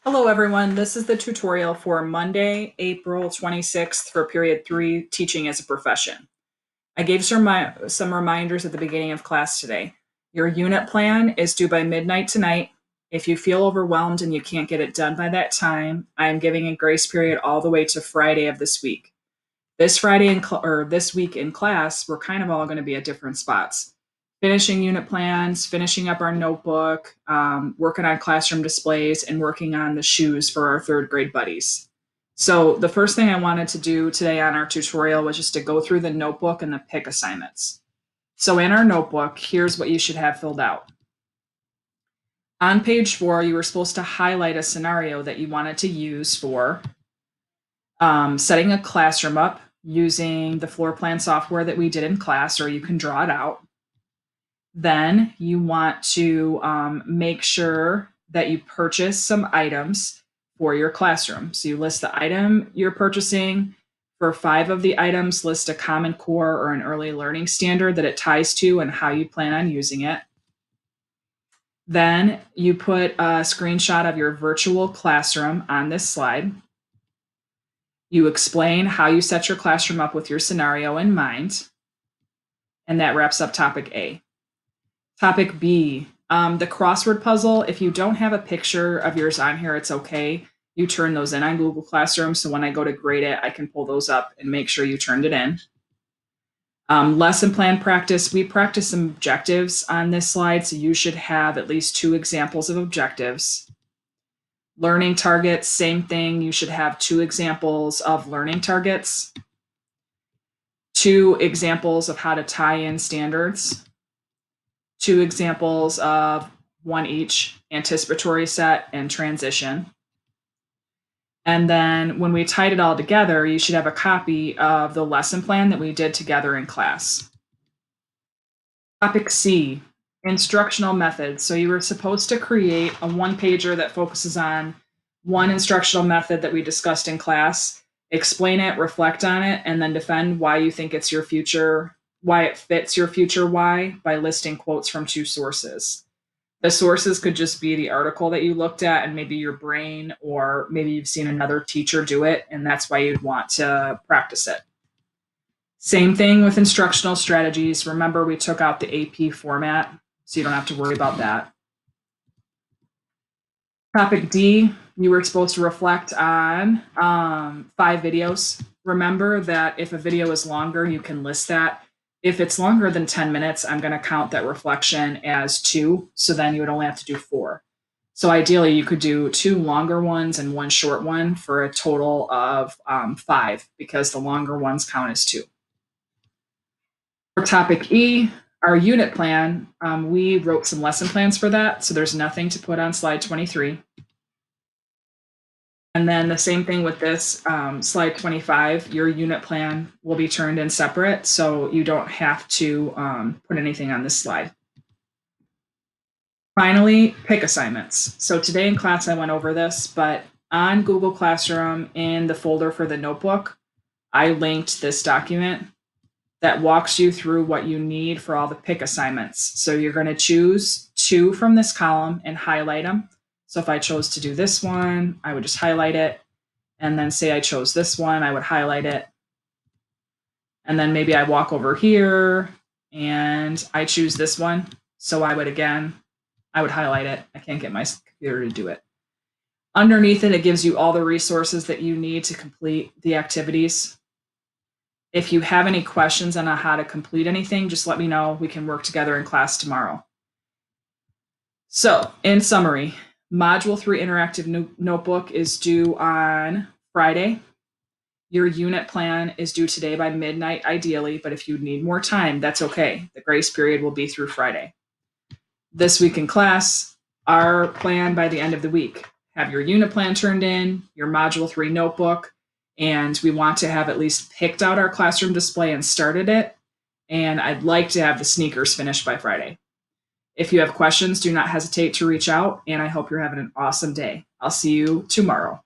Hello everyone, this is the tutorial for Monday, April 26th for period 3, Teaching as a Profession. I gave some reminders at the beginning of class today. Your unit plan is due by midnight tonight. If you feel overwhelmed and you can't get it done by that time, I am giving a grace period all the way to Friday of this week. This this week in class, we're kind of all going to be at different spots. Finishing unit plans, finishing up our notebook, working on classroom displays, and working on the shoes for our third grade buddies. So the first thing I wanted to do today on our tutorial was just to go through the notebook and the pick assignments. So in our notebook, here's what you should have filled out. On page 4, you were supposed to highlight a scenario that you wanted to use for setting a classroom up using the floor plan software that we did in class, or you can draw it out. Then you want to make sure that you purchase some items for your classroom. So you list the item you're purchasing. For 5 of the items, list a Common Core or an early learning standard that it ties to and how you plan on using it. Then you put a screenshot of your virtual classroom on this slide. You explain how you set your classroom up with your scenario in mind. And that wraps up topic A. Topic B, the crossword puzzle. If you don't have a picture of yours on here, it's okay. You turn those in on Google Classroom. So when I go to grade it, I can pull those up and make sure you turned it in. Lesson plan practice. We practice some objectives on this slide. So you should have at least 2 examples of objectives. Learning targets, same thing. You should have 2 examples of learning targets. 2 examples of how to tie in standards. 2 examples of 1 each, anticipatory set and transition. And then when we tied it all together, you should have a copy of the lesson plan that we did together in class. Topic C, instructional methods. So you were supposed to create a 1-pager that focuses on one instructional method that we discussed in class, explain it, reflect on it, and then defend why you think it's your future, why it fits your future why by listing quotes from 2 sources. The sources could just be the article that you looked at and maybe your brain, or maybe you've seen another teacher do it and that's why you'd want to practice it. Same thing with instructional strategies. Remember, we took out the AP format, so you don't have to worry about that. Topic D, you were supposed to reflect on 5 videos. Remember that if a video is longer, you can list that. If it's longer than 10 minutes, I'm going to count that reflection as 2. So then you would only have to do 4. So ideally, you could do 2 longer ones and 1 short one for a total of 5, because the longer ones count as 2. For topic E, our unit plan, we wrote some lesson plans for that. So there's nothing to put on slide 23. And then the same thing with this, slide 25, your unit plan will be turned in separate, so you don't have to put anything on this slide. Finally, pick assignments. So today in class, I went over this, but on Google Classroom in the folder for the notebook, I linked this document that walks you through what you need for all the pick assignments. So you're going to choose 2 from this column and highlight them. So if I chose to do this one, I would just highlight it. And then say I chose this one, I would highlight it. And then maybe I walk over here and I choose this one. So I would highlight it. I can't get my computer to do it. Underneath it, it gives you all the resources that you need to complete the activities. If you have any questions on how to complete anything, just let me know. We can work together in class tomorrow. So in summary, Module 3 Interactive Notebook is due on Friday. Your unit plan is due today by midnight, ideally, but if you need more time, that's okay. The grace period will be through Friday. This week in class, our plan by the end of the week. Have your unit plan turned in, your Module 3 notebook, and we want to have at least picked out our classroom display and started it. And I'd like to have the sneakers finished by Friday. If you have questions, do not hesitate to reach out, and I hope you're having an awesome day. I'll see you tomorrow.